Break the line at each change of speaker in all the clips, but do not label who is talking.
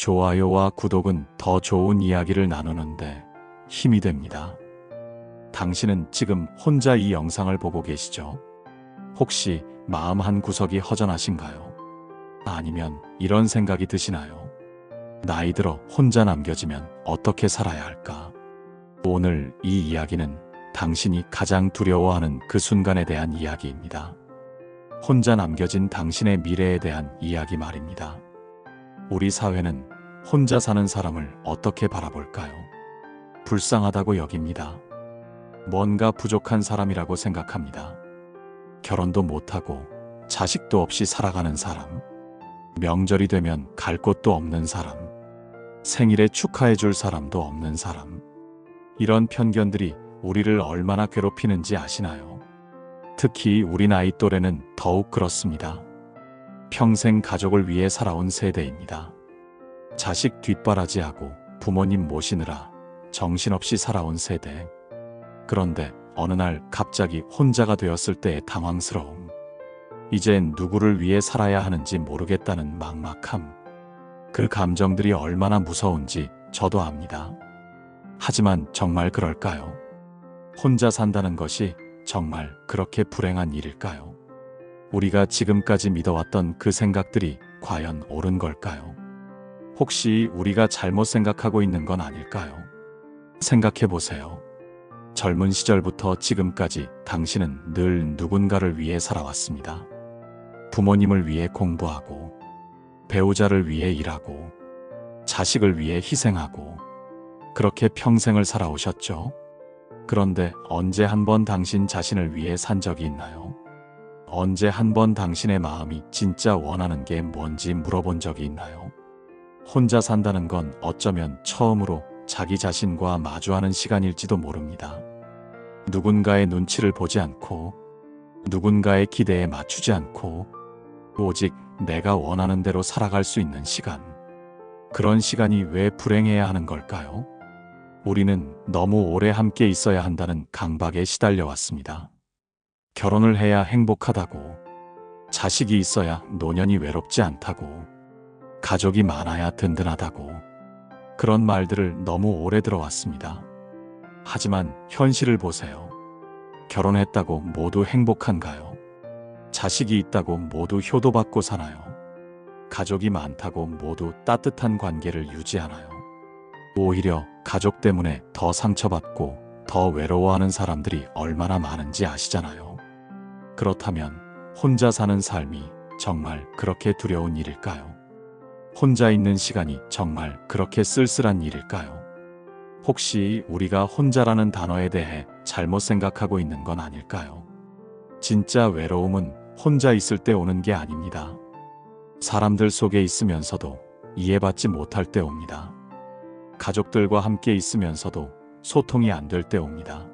좋아요와 구독은 더 좋은 이야기를 나누는데 힘이 됩니다. 당신은 지금 혼자 이 영상을 보고 계시죠? 혹시 마음 한 구석이 허전하신가요? 아니면 이런 생각이 드시나요? 나이 들어 혼자 남겨지면 어떻게 살아야 할까? 오늘 이 이야기는 당신이 가장 두려워하는 그 순간에 대한 이야기입니다. 혼자 남겨진 당신의 미래에 대한 이야기 말입니다. 우리 사회는 혼자 사는 사람을 어떻게 바라볼까요? 불쌍하다고 여깁니다. 뭔가 부족한 사람이라고 생각합니다. 결혼도 못하고 자식도 없이 살아가는 사람, 명절이 되면 갈 곳도 없는 사람, 생일에 축하해줄 사람도 없는 사람. 이런 편견들이 우리를 얼마나 괴롭히는지 아시나요? 특히 우리 나이 또래는 더욱 그렇습니다. 평생 가족을 위해 살아온 세대입니다. 자식 뒷바라지하고 부모님 모시느라 정신없이 살아온 세대. 그런데 어느 날 갑자기 혼자가 되었을 때의 당황스러움. 이젠 누구를 위해 살아야 하는지 모르겠다는 막막함. 그 감정들이 얼마나 무서운지 저도 압니다. 하지만 정말 그럴까요? 혼자 산다는 것이 정말 그렇게 불행한 일일까요? 우리가 지금까지 믿어왔던 그 생각들이 과연 옳은 걸까요? 혹시 우리가 잘못 생각하고 있는 건 아닐까요? 생각해 보세요. 젊은 시절부터 지금까지 당신은 늘 누군가를 위해 살아왔습니다. 부모님을 위해 공부하고, 배우자를 위해 일하고, 자식을 위해 희생하고, 그렇게 평생을 살아오셨죠? 그런데 언제 한 번 당신 자신을 위해 산 적이 있나요? 언제 한 번 당신의 마음이 진짜 원하는 게 뭔지 물어본 적이 있나요? 혼자 산다는 건 어쩌면 처음으로 자기 자신과 마주하는 시간일지도 모릅니다. 누군가의 눈치를 보지 않고, 누군가의 기대에 맞추지 않고, 오직 내가 원하는 대로 살아갈 수 있는 시간. 그런 시간이 왜 불행해야 하는 걸까요? 우리는 너무 오래 함께 있어야 한다는 강박에 시달려 왔습니다. 결혼을 해야 행복하다고, 자식이 있어야 노년이 외롭지 않다고, 가족이 많아야 든든하다고, 그런 말들을 너무 오래 들어왔습니다. 하지만 현실을 보세요. 결혼했다고 모두 행복한가요? 자식이 있다고 모두 효도받고 사나요? 가족이 많다고 모두 따뜻한 관계를 유지하나요? 오히려 가족 때문에 더 상처받고 더 외로워하는 사람들이 얼마나 많은지 아시잖아요. 그렇다면 혼자 사는 삶이 정말 그렇게 두려운 일일까요? 혼자 있는 시간이 정말 그렇게 쓸쓸한 일일까요? 혹시 우리가 혼자라는 단어에 대해 잘못 생각하고 있는 건 아닐까요? 진짜 외로움은 혼자 있을 때 오는 게 아닙니다. 사람들 속에 있으면서도 이해받지 못할 때 옵니다. 가족들과 함께 있으면서도 소통이 안 될 때 옵니다.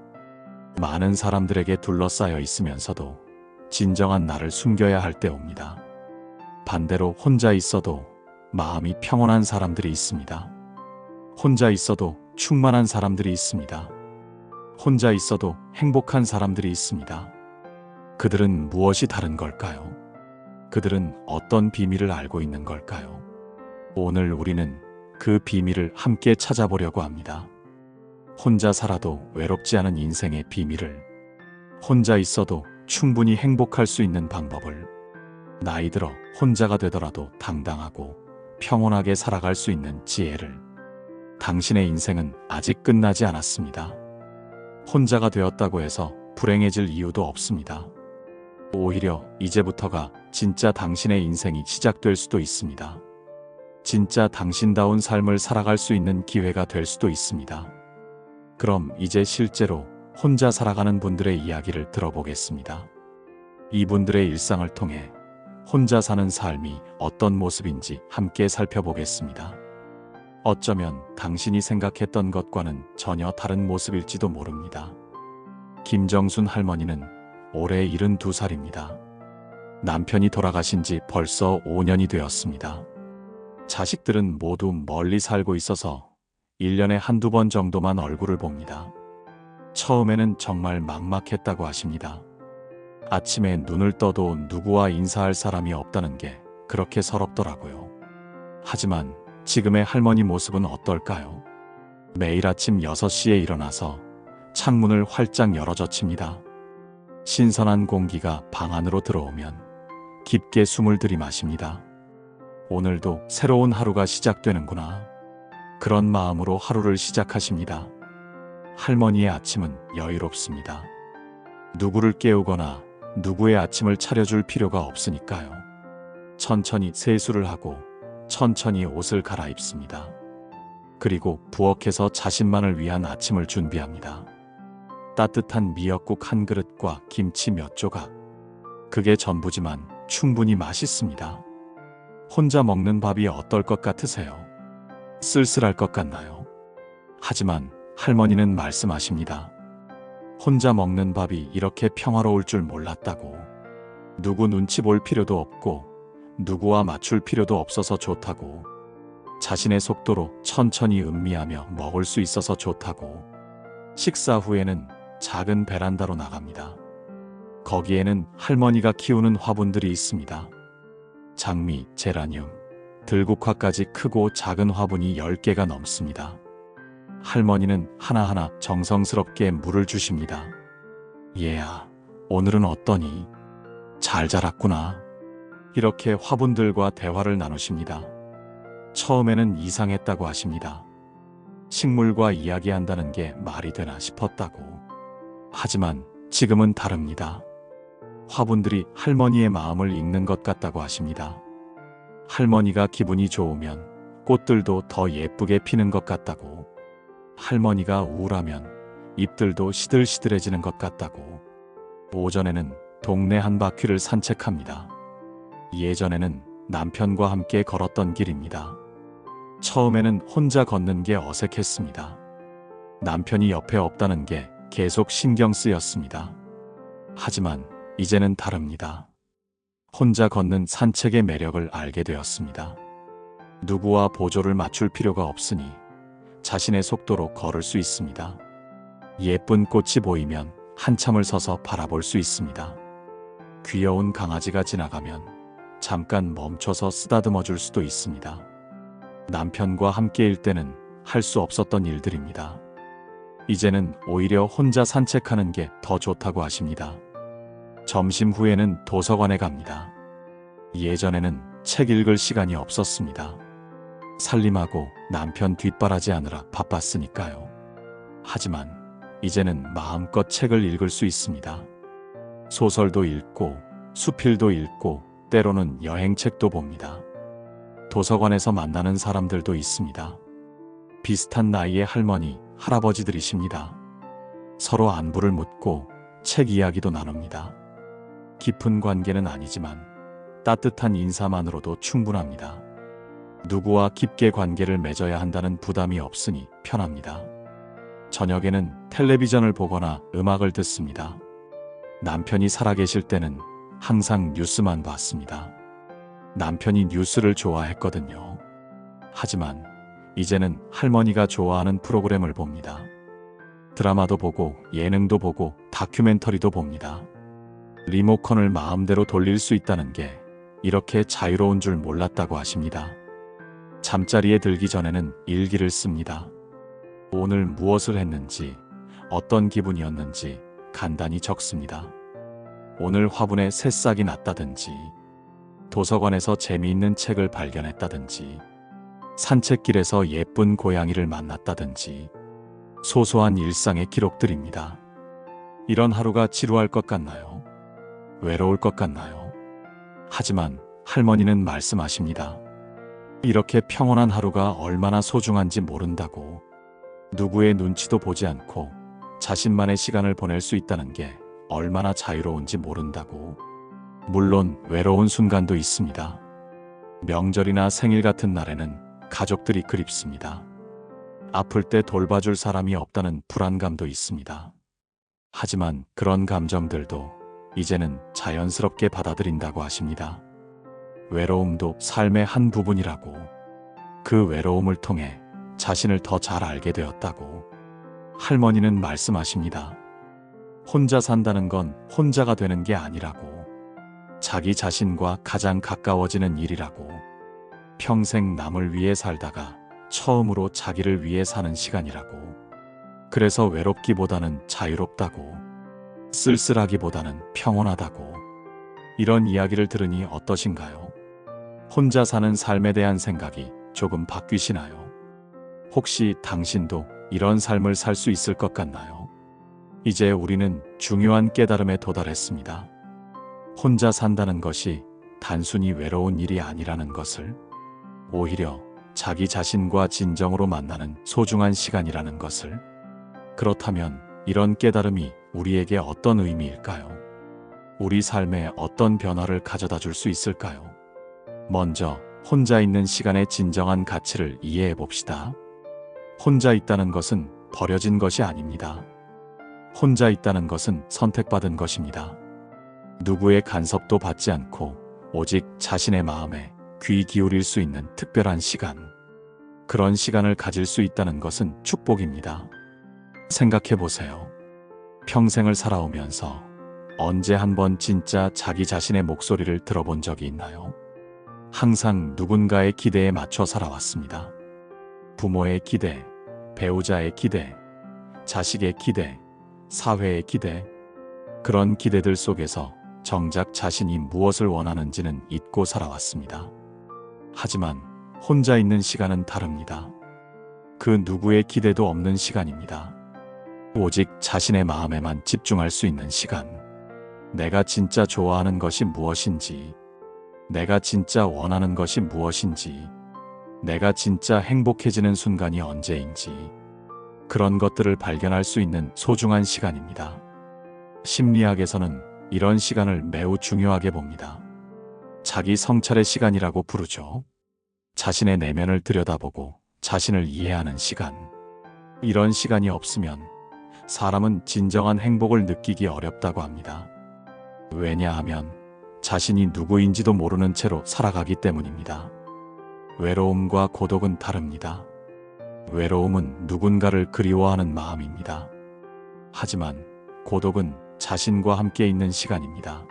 많은 사람들에게 둘러싸여 있으면서도 진정한 나를 숨겨야 할 때 옵니다. 반대로 혼자 있어도 마음이 평온한 사람들이 있습니다. 혼자 있어도 충만한 사람들이 있습니다. 혼자 있어도 행복한 사람들이 있습니다. 그들은 무엇이 다른 걸까요? 그들은 어떤 비밀을 알고 있는 걸까요? 오늘 우리는 그 비밀을 함께 찾아보려고 합니다. 혼자 살아도 외롭지 않은 인생의 비밀을, 혼자 있어도 충분히 행복할 수 있는 방법을, 나이 들어 혼자가 되더라도 당당하고 평온하게 살아갈 수 있는 지혜를. 당신의 인생은 아직 끝나지 않았습니다. 혼자가 되었다고 해서 불행해질 이유도 없습니다. 오히려 이제부터가 진짜 당신의 인생이 시작될 수도 있습니다. 진짜 당신다운 삶을 살아갈 수 있는 기회가 될 수도 있습니다. 그럼 이제 실제로 혼자 살아가는 분들의 이야기를 들어보겠습니다. 이분들의 일상을 통해 혼자 사는 삶이 어떤 모습인지 함께 살펴보겠습니다. 어쩌면 당신이 생각했던 것과는 전혀 다른 모습일지도 모릅니다. 김정순 할머니는 올해 72살입니다. 남편이 돌아가신 지 벌써 5년이 되었습니다. 자식들은 모두 멀리 살고 있어서 1년에 한두 번 정도만 얼굴을 봅니다. 처음에는 정말 막막했다고 하십니다. 아침에 눈을 떠도 누구와 인사할 사람이 없다는 게 그렇게 서럽더라고요. 하지만 지금의 할머니 모습은 어떨까요? 매일 아침 6시에 일어나서 창문을 활짝 열어젖힙니다. 신선한 공기가 방 안으로 들어오면 깊게 숨을 들이마십니다. 오늘도 새로운 하루가 시작되는구나. 그런 마음으로 하루를 시작하십니다. 할머니의 아침은 여유롭습니다. 누구를 깨우거나 누구의 아침을 차려줄 필요가 없으니까요. 천천히 세수를 하고 천천히 옷을 갈아입습니다. 그리고 부엌에서 자신만을 위한 아침을 준비합니다. 따뜻한 미역국 한 그릇과 김치 몇 조각. 그게 전부지만 충분히 맛있습니다. 혼자 먹는 밥이 어떨 것 같으세요? 쓸쓸할 것 같나요? 하지만 할머니는 말씀하십니다. 혼자 먹는 밥이 이렇게 평화로울 줄 몰랐다고. 누구 눈치 볼 필요도 없고 누구와 맞출 필요도 없어서 좋다고. 자신의 속도로 천천히 음미하며 먹을 수 있어서 좋다고. 식사 후에는 작은 베란다로 나갑니다. 거기에는 할머니가 키우는 화분들이 있습니다. 장미, 제라늄, 들국화까지 크고 작은 화분이 10개가 넘습니다. 할머니는 하나하나 정성스럽게 물을 주십니다. 얘야, 오늘은 어떠니? 잘 자랐구나. 이렇게 화분들과 대화를 나누십니다. 처음에는 이상했다고 하십니다. 식물과 이야기한다는 게 말이 되나 싶었다고. 하지만 지금은 다릅니다. 화분들이 할머니의 마음을 읽는 것 같다고 하십니다. 할머니가 기분이 좋으면 꽃들도 더 예쁘게 피는 것 같다고. 할머니가 우울하면 잎들도 시들시들해지는 것 같다고. 오전에는 동네 한 바퀴를 산책합니다. 예전에는 남편과 함께 걸었던 길입니다. 처음에는 혼자 걷는 게 어색했습니다. 남편이 옆에 없다는 게 계속 신경 쓰였습니다. 하지만 이제는 다릅니다. 혼자 걷는 산책의 매력을 알게 되었습니다. 누구와 보조를 맞출 필요가 없으니 자신의 속도로 걸을 수 있습니다. 예쁜 꽃이 보이면 한참을 서서 바라볼 수 있습니다. 귀여운 강아지가 지나가면 잠깐 멈춰서 쓰다듬어 줄 수도 있습니다. 남편과 함께일 때는 할 수 없었던 일들입니다. 이제는 오히려 혼자 산책하는 게 더 좋다고 하십니다. 점심 후에는 도서관에 갑니다. 예전에는 책 읽을 시간이 없었습니다. 살림하고 남편 뒷바라지하느라 바빴으니까요. 하지만 이제는 마음껏 책을 읽을 수 있습니다. 소설도 읽고 수필도 읽고 때로는 여행책도 봅니다. 도서관에서 만나는 사람들도 있습니다. 비슷한 나이의 할머니, 할아버지들이십니다. 서로 안부를 묻고 책 이야기도 나눕니다. 깊은 관계는 아니지만 따뜻한 인사만으로도 충분합니다. 누구와 깊게 관계를 맺어야 한다는 부담이 없으니 편합니다. 저녁에는 텔레비전을 보거나 음악을 듣습니다. 남편이 살아계실 때는 항상 뉴스만 봤습니다. 남편이 뉴스를 좋아했거든요. 하지만 이제는 할머니가 좋아하는 프로그램을 봅니다. 드라마도 보고 예능도 보고 다큐멘터리도 봅니다. 리모컨을 마음대로 돌릴 수 있다는 게 이렇게 자유로운 줄 몰랐다고 하십니다. 잠자리에 들기 전에는 일기를 씁니다. 오늘 무엇을 했는지, 어떤 기분이었는지 간단히 적습니다. 오늘 화분에 새싹이 났다든지, 도서관에서 재미있는 책을 발견했다든지, 산책길에서 예쁜 고양이를 만났다든지, 소소한 일상의 기록들입니다. 이런 하루가 지루할 것 같나요? 외로울 것 같나요? 하지만 할머니는 말씀하십니다. 이렇게 평온한 하루가 얼마나 소중한지 모른다고. 누구의 눈치도 보지 않고 자신만의 시간을 보낼 수 있다는 게 얼마나 자유로운지 모른다고. 물론 외로운 순간도 있습니다. 명절이나 생일 같은 날에는 가족들이 그립습니다. 아플 때 돌봐줄 사람이 없다는 불안감도 있습니다. 하지만 그런 감정들도 이제는 자연스럽게 받아들인다고 하십니다. 외로움도 삶의 한 부분이라고. 그 외로움을 통해 자신을 더 잘 알게 되었다고. 할머니는 말씀하십니다. 혼자 산다는 건 혼자가 되는 게 아니라고. 자기 자신과 가장 가까워지는 일이라고. 평생 남을 위해 살다가 처음으로 자기를 위해 사는 시간이라고. 그래서 외롭기보다는 자유롭다고, 쓸쓸하기보다는 평온하다고. 이런 이야기를 들으니 어떠신가요? 혼자 사는 삶에 대한 생각이 조금 바뀌시나요? 혹시 당신도 이런 삶을 살 수 있을 것 같나요? 이제 우리는 중요한 깨달음에 도달했습니다. 혼자 산다는 것이 단순히 외로운 일이 아니라는 것을, 오히려 자기 자신과 진정으로 만나는 소중한 시간이라는 것을. 그렇다면 이런 깨달음이 우리에게 어떤 의미일까요? 우리 삶에 어떤 변화를 가져다 줄 수 있을까요? 먼저 혼자 있는 시간의 진정한 가치를 이해해 봅시다. 혼자 있다는 것은 버려진 것이 아닙니다. 혼자 있다는 것은 선택받은 것입니다. 누구의 간섭도 받지 않고 오직 자신의 마음에 귀 기울일 수 있는 특별한 시간. 그런 시간을 가질 수 있다는 것은 축복입니다. 생각해 보세요. 평생을 살아오면서 언제 한번 진짜 자기 자신의 목소리를 들어본 적이 있나요? 항상 누군가의 기대에 맞춰 살아왔습니다. 부모의 기대, 배우자의 기대, 자식의 기대, 사회의 기대. 그런 기대들 속에서 정작 자신이 무엇을 원하는지는 잊고 살아왔습니다. 하지만 혼자 있는 시간은 다릅니다. 그 누구의 기대도 없는 시간입니다. 오직 자신의 마음에만 집중할 수 있는 시간. 내가 진짜 좋아하는 것이 무엇인지, 내가 진짜 원하는 것이 무엇인지, 내가 진짜 행복해지는 순간이 언제인지, 그런 것들을 발견할 수 있는 소중한 시간입니다. 심리학에서는 이런 시간을 매우 중요하게 봅니다. 자기 성찰의 시간이라고 부르죠. 자신의 내면을 들여다보고 자신을 이해하는 시간. 이런 시간이 없으면 사람은 진정한 행복을 느끼기 어렵다고 합니다. 왜냐하면 자신이 누구인지도 모르는 채로 살아가기 때문입니다. 외로움과 고독은 다릅니다. 외로움은 누군가를 그리워하는 마음입니다. 하지만 고독은 자신과 함께 있는 시간입니다.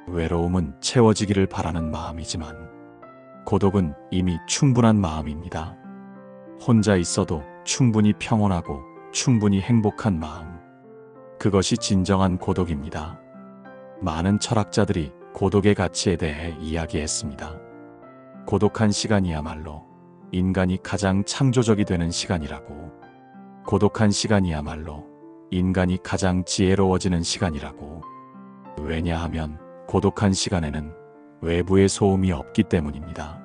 외로움은 채워지기를 바라는 마음이지만 고독은 이미 충분한 마음입니다. 혼자 있어도 충분히 평온하고 충분히 행복한 마음. 그것이 진정한 고독입니다. 많은 철학자들이 고독의 가치에 대해 이야기했습니다. 고독한 시간이야말로 인간이 가장 창조적이 되는 시간이라고. 고독한 시간이야말로 인간이 가장 지혜로워지는 시간이라고. 왜냐하면 고독한 시간에는 외부의 소음이 없기 때문입니다.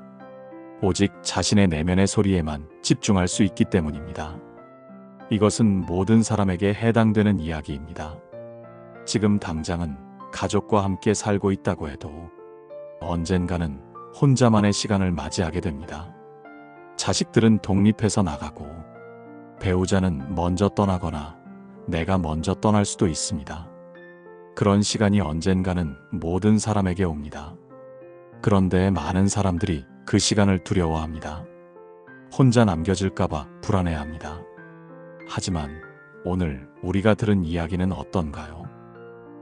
오직 자신의 내면의 소리에만 집중할 수 있기 때문입니다. 이것은 모든 사람에게 해당되는 이야기입니다. 지금 당장은 가족과 함께 살고 있다고 해도 언젠가는 혼자만의 시간을 맞이하게 됩니다. 자식들은 독립해서 나가고 배우자는 먼저 떠나거나 내가 먼저 떠날 수도 있습니다. 그런 시간이 언젠가는 모든 사람에게 옵니다. 그런데 많은 사람들이 그 시간을 두려워합니다. 혼자 남겨질까봐 불안해합니다. 하지만 오늘 우리가 들은 이야기는 어떤가요?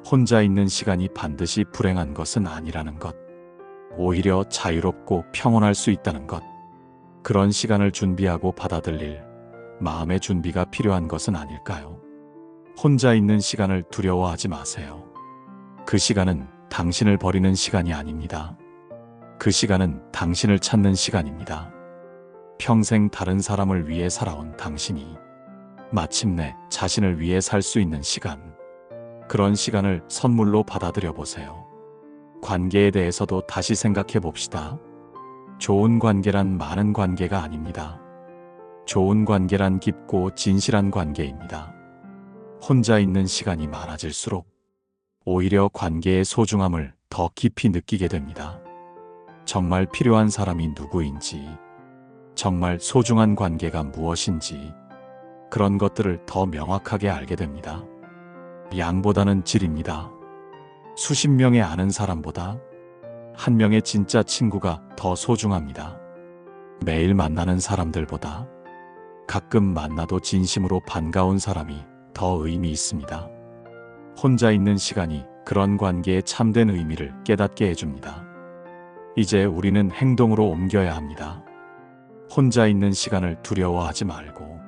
혼자 있는 시간이 반드시 불행한 것은 아니라는 것. 오히려 자유롭고 평온할 수 있다는 것. 그런 시간을 준비하고 받아들일 마음의 준비가 필요한 것은 아닐까요? 혼자 있는 시간을 두려워하지 마세요. 그 시간은 당신을 버리는 시간이 아닙니다. 그 시간은 당신을 찾는 시간입니다. 평생 다른 사람을 위해 살아온 당신이 마침내 자신을 위해 살 수 있는 시간. 그런 시간을 선물로 받아들여 보세요. 관계에 대해서도 다시 생각해 봅시다. 좋은 관계란 많은 관계가 아닙니다. 좋은 관계란 깊고 진실한 관계입니다. 혼자 있는 시간이 많아질수록 오히려 관계의 소중함을 더 깊이 느끼게 됩니다. 정말 필요한 사람이 누구인지, 정말 소중한 관계가 무엇인지, 그런 것들을 더 명확하게 알게 됩니다. 양보다는 질입니다. 수십 명의 아는 사람보다 한 명의 진짜 친구가 더 소중합니다. 매일 만나는 사람들보다 가끔 만나도 진심으로 반가운 사람이 더 의미 있습니다. 혼자 있는 시간이 그런 관계의 참된 의미를 깨닫게 해줍니다. 이제 우리는 행동으로 옮겨야 합니다. 혼자 있는 시간을 두려워하지 말고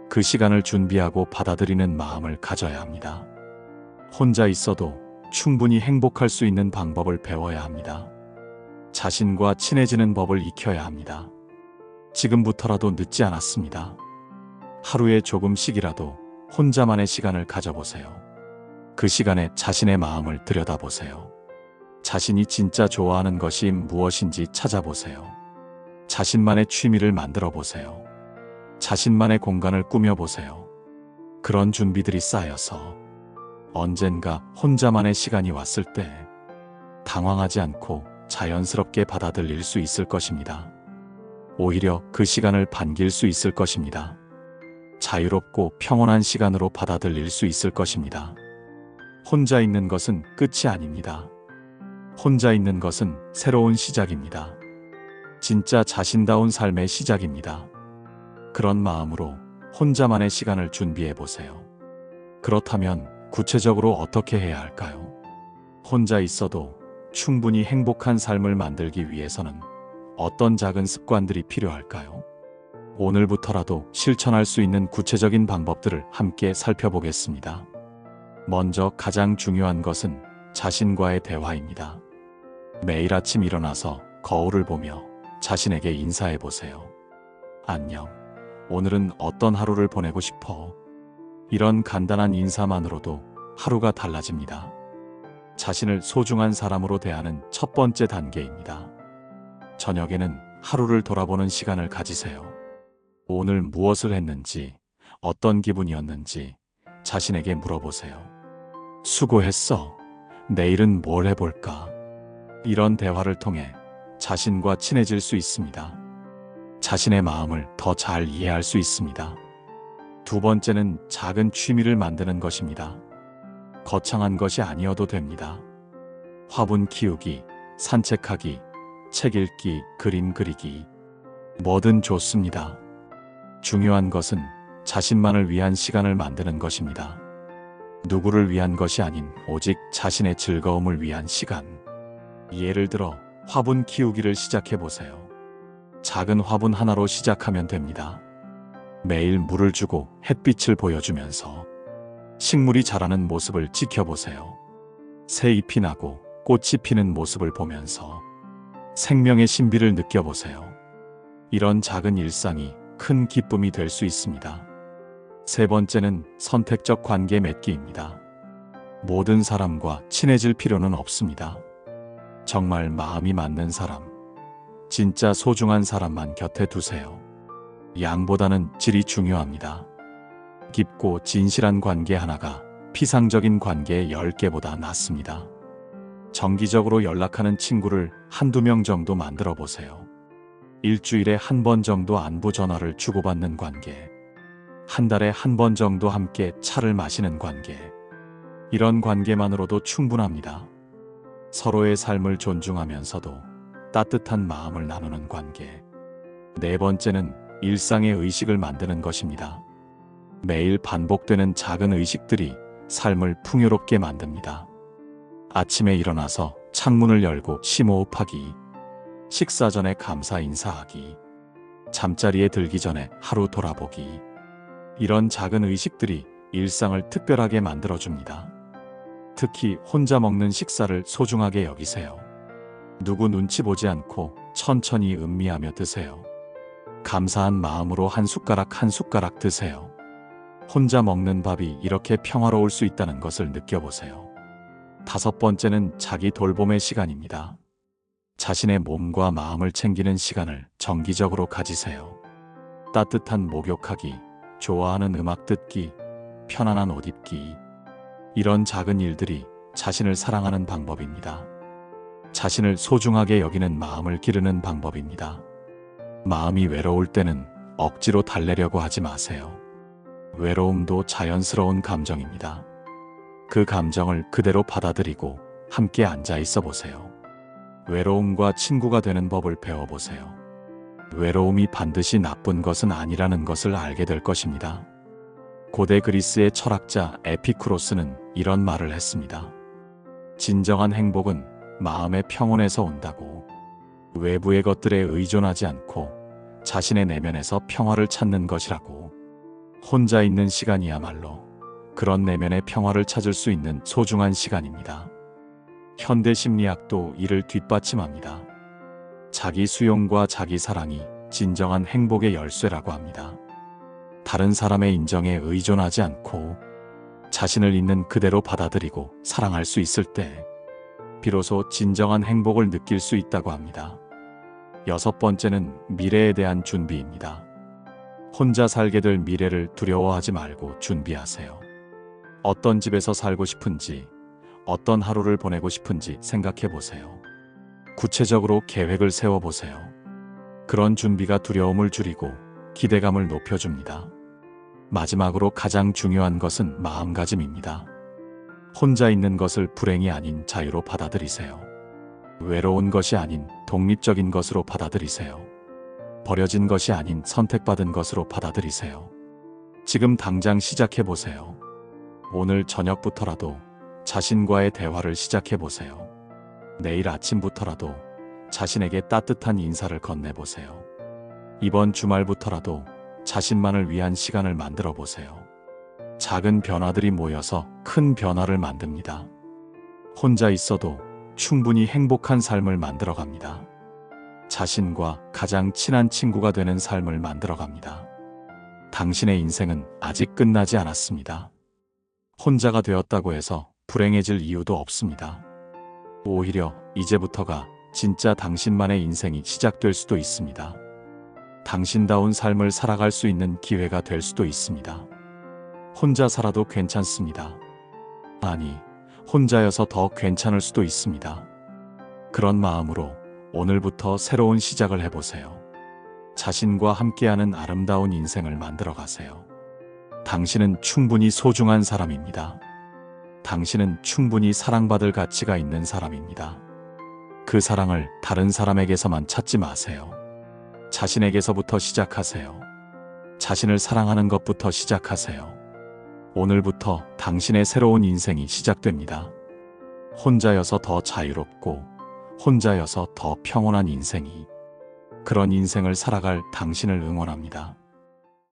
그 시간을 준비하고 받아들이는 마음을 가져야 합니다. 혼자 있어도 충분히 행복할 수 있는 방법을 배워야 합니다. 자신과 친해지는 법을 익혀야 합니다. 지금부터라도 늦지 않았습니다. 하루에 조금씩이라도 혼자만의 시간을 가져보세요. 그 시간에 자신의 마음을 들여다보세요. 자신이 진짜 좋아하는 것이 무엇인지 찾아보세요. 자신만의 취미를 만들어 보세요. 자신만의 공간을 꾸며보세요. 그런 준비들이 쌓여서 언젠가 혼자만의 시간이 왔을 때 당황하지 않고 자연스럽게 받아들일 수 있을 것입니다. 오히려 그 시간을 반길 수 있을 것입니다. 자유롭고 평온한 시간으로 받아들일 수 있을 것입니다. 혼자 있는 것은 끝이 아닙니다. 혼자 있는 것은 새로운 시작입니다. 진짜 자신다운 삶의 시작입니다. 그런 마음으로 혼자만의 시간을 준비해 보세요. 그렇다면 구체적으로 어떻게 해야 할까요? 혼자 있어도 충분히 행복한 삶을 만들기 위해서는 어떤 작은 습관들이 필요할까요? 오늘부터라도 실천할 수 있는 구체적인 방법들을 함께 살펴보겠습니다. 먼저 가장 중요한 것은 자신과의 대화입니다. 매일 아침 일어나서 거울을 보며 자신에게 인사해 보세요. 안녕. 오늘은 어떤 하루를 보내고 싶어? 이런 간단한 인사만으로도 하루가 달라집니다. 자신을 소중한 사람으로 대하는 첫 번째 단계입니다. 저녁에는 하루를 돌아보는 시간을 가지세요. 오늘 무엇을 했는지, 어떤 기분이었는지 자신에게 물어보세요. 수고했어. 내일은 뭘 해볼까? 이런 대화를 통해 자신과 친해질 수 있습니다. 자신의 마음을 더 잘 이해할 수 있습니다. 두 번째는 작은 취미를 만드는 것입니다. 거창한 것이 아니어도 됩니다. 화분 키우기, 산책하기, 책 읽기, 그림 그리기, 뭐든 좋습니다. 중요한 것은 자신만을 위한 시간을 만드는 것입니다. 누구를 위한 것이 아닌 오직 자신의 즐거움을 위한 시간. 예를 들어 화분 키우기를 시작해 보세요. 작은 화분 하나로 시작하면 됩니다. 매일 물을 주고 햇빛을 보여주면서 식물이 자라는 모습을 지켜보세요. 새 잎이 나고 꽃이 피는 모습을 보면서 생명의 신비를 느껴보세요. 이런 작은 일상이 큰 기쁨이 될 수 있습니다. 세 번째는 선택적 관계 맺기입니다. 모든 사람과 친해질 필요는 없습니다. 정말 마음이 맞는 사람, 진짜 소중한 사람만 곁에 두세요. 양보다는 질이 중요합니다. 깊고 진실한 관계 하나가 피상적인 관계 10개보다 낫습니다. 정기적으로 연락하는 친구를 한두 명 정도 만들어 보세요. 일주일에 한 번 정도 안부 전화를 주고받는 관계, 한 달에 한 번 정도 함께 차를 마시는 관계, 이런 관계만으로도 충분합니다. 서로의 삶을 존중하면서도 따뜻한 마음을 나누는 관계. 네 번째는 일상의 의식을 만드는 것입니다. 매일 반복되는 작은 의식들이 삶을 풍요롭게 만듭니다. 아침에 일어나서 창문을 열고 심호흡하기, 식사 전에 감사 인사하기, 잠자리에 들기 전에 하루 돌아보기. 이런 작은 의식들이 일상을 특별하게 만들어줍니다. 특히 혼자 먹는 식사를 소중하게 여기세요. 누구 눈치 보지 않고 천천히 음미하며 드세요. 감사한 마음으로 한 숟가락 한 숟가락 드세요. 혼자 먹는 밥이 이렇게 평화로울 수 있다는 것을 느껴보세요. 다섯 번째는 자기 돌봄의 시간입니다. 자신의 몸과 마음을 챙기는 시간을 정기적으로 가지세요. 따뜻한 목욕하기, 좋아하는 음악 듣기, 편안한 옷 입기. 이런 작은 일들이 자신을 사랑하는 방법입니다. 자신을 소중하게 여기는 마음을 기르는 방법입니다. 마음이 외로울 때는 억지로 달래려고 하지 마세요. 외로움도 자연스러운 감정입니다. 그 감정을 그대로 받아들이고 함께 앉아 있어 보세요. 외로움과 친구가 되는 법을 배워보세요. 외로움이 반드시 나쁜 것은 아니라는 것을 알게 될 것입니다. 고대 그리스의 철학자 에피쿠로스는 이런 말을 했습니다. 진정한 행복은 마음의 평온에서 온다고. 외부의 것들에 의존하지 않고 자신의 내면에서 평화를 찾는 것이라고. 혼자 있는 시간이야말로 그런 내면의 평화를 찾을 수 있는 소중한 시간입니다. 현대 심리학도 이를 뒷받침합니다. 자기 수용과 자기 사랑이 진정한 행복의 열쇠라고 합니다. 다른 사람의 인정에 의존하지 않고 자신을 있는 그대로 받아들이고 사랑할 수 있을 때 비로소 진정한 행복을 느낄 수 있다고 합니다. 여섯 번째는 미래에 대한 준비입니다. 혼자 살게 될 미래를 두려워하지 말고 준비하세요. 어떤 집에서 살고 싶은지, 어떤 하루를 보내고 싶은지 생각해 보세요. 구체적으로 계획을 세워 보세요. 그런 준비가 두려움을 줄이고 기대감을 높여줍니다. 마지막으로 가장 중요한 것은 마음가짐입니다. 혼자 있는 것을 불행이 아닌 자유로 받아들이세요. 외로운 것이 아닌 독립적인 것으로 받아들이세요. 버려진 것이 아닌 선택받은 것으로 받아들이세요. 지금 당장 시작해 보세요. 오늘 저녁부터라도 자신과의 대화를 시작해 보세요. 내일 아침부터라도 자신에게 따뜻한 인사를 건네보세요. 이번 주말부터라도 자신만을 위한 시간을 만들어 보세요. 작은 변화들이 모여서 큰 변화를 만듭니다. 혼자 있어도 충분히 행복한 삶을 만들어 갑니다. 자신과 가장 친한 친구가 되는 삶을 만들어 갑니다. 당신의 인생은 아직 끝나지 않았습니다. 혼자가 되었다고 해서 불행해질 이유도 없습니다. 오히려 이제부터가 진짜 당신만의 인생이 시작될 수도 있습니다. 당신다운 삶을 살아갈 수 있는 기회가 될 수도 있습니다. 혼자 살아도 괜찮습니다. 아니, 혼자여서 더 괜찮을 수도 있습니다. 그런 마음으로 오늘부터 새로운 시작을 해보세요. 자신과 함께하는 아름다운 인생을 만들어 가세요. 당신은 충분히 소중한 사람입니다. 당신은 충분히 사랑받을 가치가 있는 사람입니다. 그 사랑을 다른 사람에게서만 찾지 마세요. 자신에게서부터 시작하세요. 자신을 사랑하는 것부터 시작하세요. 오늘부터 당신의 새로운 인생이 시작됩니다. 혼자여서 더 자유롭고 혼자여서 더 평온한 인생이, 그런 인생을 살아갈 당신을 응원합니다.